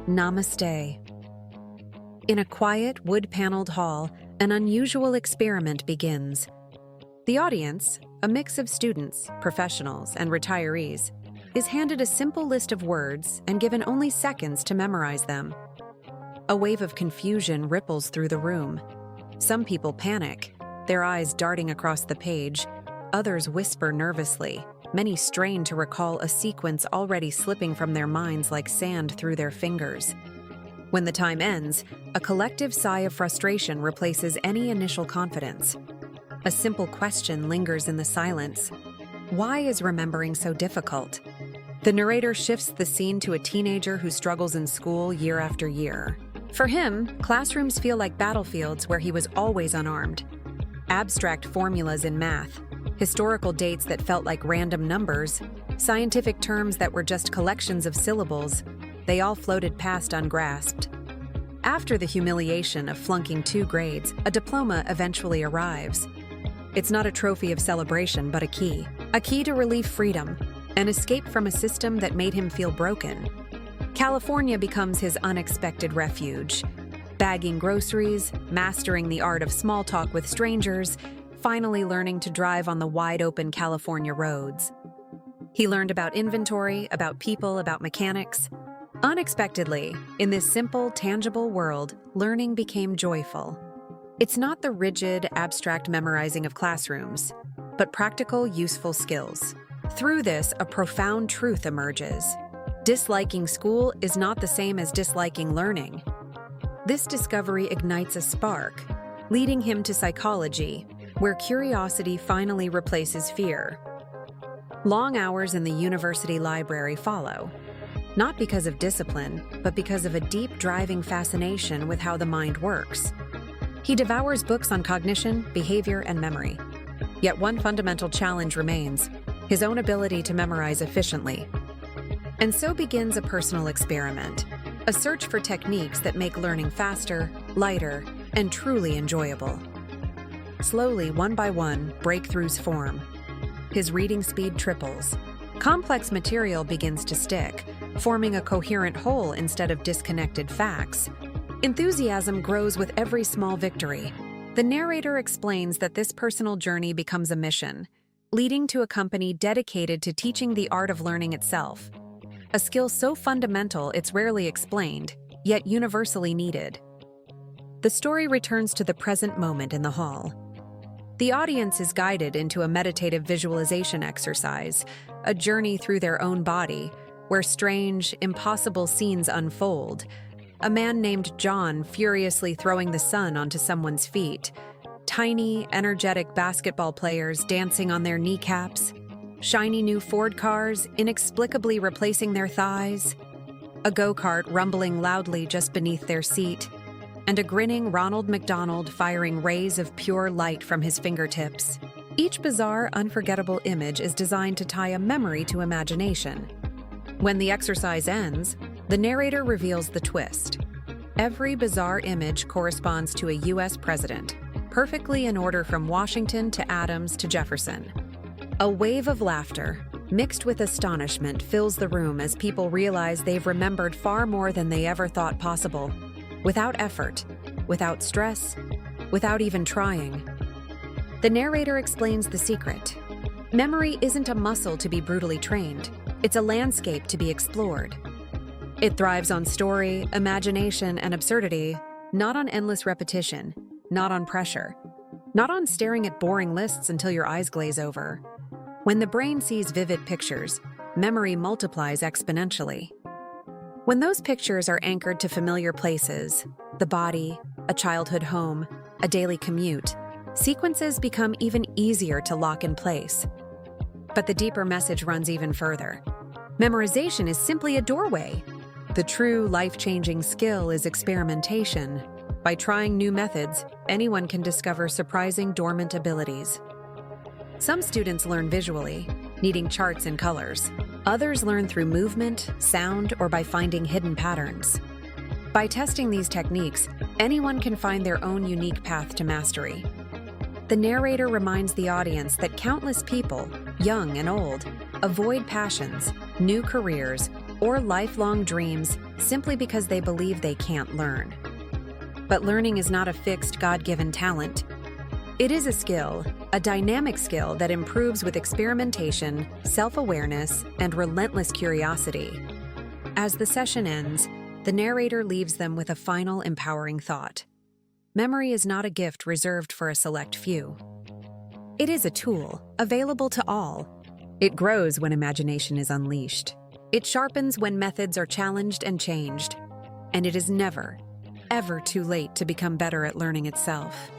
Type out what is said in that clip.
Namaste. In a quiet, wood-paneled hall, an unusual experiment begins. The audience, a mix of students, professionals, and retirees, is handed a simple list of words and given only seconds to memorize them. A wave of confusion ripples through the room. Some people panic, their eyes darting across the page. Others whisper nervously. Many strain to recall a sequence already slipping from their minds like sand through their fingers. When the time ends, a collective sigh of frustration replaces any initial confidence. A simple question lingers in the silence. Why is remembering so difficult? The narrator shifts the scene to a teenager who struggles in school year after year. For him, classrooms feel like battlefields where he was always unarmed. Abstract formulas in math, historical dates that felt like random numbers, scientific terms that were just collections of syllables, they all floated past ungrasped. After the humiliation of flunking 2 grades, a diploma eventually arrives. It's not a trophy of celebration, but a key to relieve freedom, an escape from a system that made him feel broken. California becomes his unexpected refuge. Bagging groceries, mastering the art of small talk with strangers, finally learning to drive on the wide-open California roads. He learned about inventory, about people, about mechanics. Unexpectedly, in this simple, tangible world, learning became joyful. It's not the rigid, abstract memorizing of classrooms, but practical, useful skills. Through this, a profound truth emerges. Disliking school is not the same as disliking learning. This discovery ignites a spark, leading him to psychology, where curiosity finally replaces fear. Long hours in the university library follow, not because of discipline, but because of a deep, driving fascination with how the mind works. He devours books on cognition, behavior, and memory. Yet one fundamental challenge remains: his own ability to memorize efficiently. And so begins a personal experiment, a search for techniques that make learning faster, lighter, and truly enjoyable. Slowly, one by one, breakthroughs form. His reading speed triples. Complex material begins to stick, forming a coherent whole instead of disconnected facts. Enthusiasm grows with every small victory. The narrator explains that this personal journey becomes a mission, leading to a company dedicated to teaching the art of learning itself. A skill so fundamental it's rarely explained, yet universally needed. The story returns to the present moment in the hall. The audience is guided into a meditative visualization exercise, a journey through their own body, where strange, impossible scenes unfold. A man named John furiously throwing the sun onto someone's feet. Tiny, energetic basketball players dancing on their kneecaps. Shiny new Ford cars inexplicably replacing their thighs. A go-kart rumbling loudly just beneath their seat. And a grinning Ronald McDonald firing rays of pure light from his fingertips. Each bizarre, unforgettable image is designed to tie a memory to imagination. When the exercise ends, the narrator reveals the twist. Every bizarre image corresponds to a U.S. president, perfectly in order from Washington to Adams to Jefferson. A wave of laughter, mixed with astonishment, fills the room as people realize they've remembered far more than they ever thought possible. Without effort, without stress, without even trying. The narrator explains the secret. Memory isn't a muscle to be brutally trained. It's a landscape to be explored. It thrives on story, imagination, and absurdity, not on endless repetition, not on pressure, not on staring at boring lists until your eyes glaze over. When the brain sees vivid pictures, memory multiplies exponentially. When those pictures are anchored to familiar places, the body, a childhood home, a daily commute, sequences become even easier to lock in place. But the deeper message runs even further. Memorization is simply a doorway. The true life-changing skill is experimentation. By trying new methods, anyone can discover surprising dormant abilities. Some students learn visually, needing charts and colors. Others learn through movement, sound, or by finding hidden patterns. By testing these techniques, anyone can find their own unique path to mastery. The narrator reminds the audience that countless people, young and old, avoid passions, new careers, or lifelong dreams simply because they believe they can't learn. But learning is not a fixed, God-given talent. It is a skill, a dynamic skill that improves with experimentation, self-awareness, and relentless curiosity. As the session ends, the narrator leaves them with a final empowering thought. Memory is not a gift reserved for a select few. It is a tool, available to all. It grows when imagination is unleashed. It sharpens when methods are challenged and changed. And it is never, ever too late to become better at learning itself.